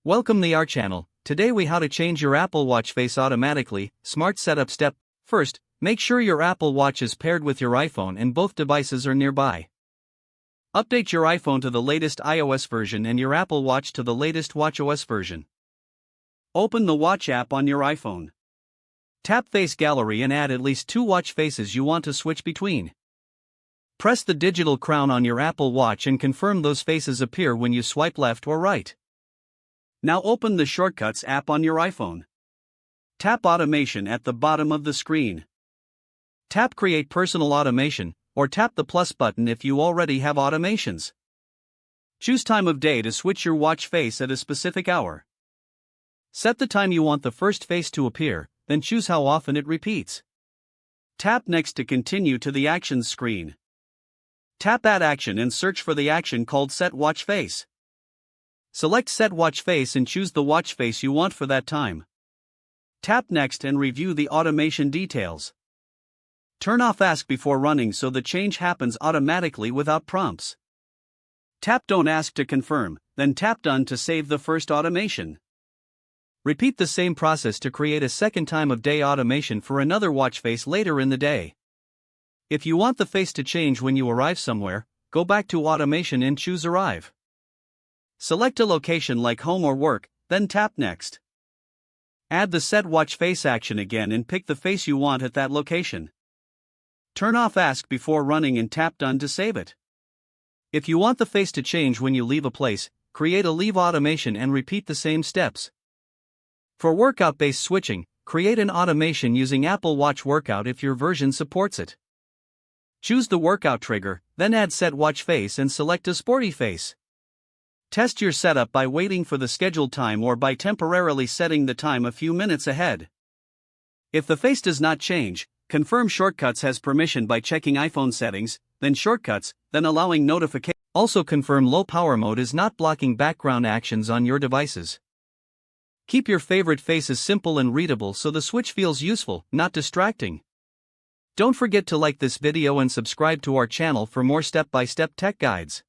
Welcome to our channel. Today we how to change your Apple Watch face automatically. Smart setup step. First, make sure your Apple Watch is paired with your iPhone and both devices are nearby. Update your iPhone to the latest iOS version and your Apple Watch to the latest watchOS version. Open the Watch app on your iPhone. Tap Face Gallery and add at least 2 watch faces you want to switch between. Press the digital crown on your Apple Watch and confirm those faces appear when you swipe left or right. Now open the Shortcuts app on your iPhone. Tap Automation at the bottom of the screen. Tap Create Personal Automation, or tap the plus button if you already have automations. Choose time of day to switch your watch face at a specific hour. Set the time you want the first face to appear, then choose how often it repeats. Tap Next to continue to the Actions screen. Tap Add Action and search for the action called Set Watch Face. Select Set Watch Face and choose the watch face you want for that time. Tap Next and review the automation details. Turn off Ask Before Running so the change happens automatically without prompts. Tap Don't Ask to confirm, then tap Done to save the first automation. Repeat the same process to create a second time of day automation for another watch face later in the day. If you want the face to change when you arrive somewhere, go back to Automation and choose Arrive. Select a location like home or work, then tap Next. Add the Set Watch Face action again and pick the face you want at that location. Turn off Ask Before Running and tap Done to save it. If you want the face to change when you leave a place, create a Leave automation and repeat the same steps. For workout-based switching, create an automation using Apple Watch Workout if your version supports it. Choose the workout trigger, then add Set Watch Face and select a sporty face. Test your setup by waiting for the scheduled time or by temporarily setting the time a few minutes ahead. If the face does not change, confirm Shortcuts has permission by checking iPhone settings, then Shortcuts, then allowing notification. Also confirm low power mode is not blocking background actions on your devices. Keep your favorite faces simple and readable so the switch feels useful, not distracting. Don't forget to like this video and subscribe to our channel for more step-by-step tech guides.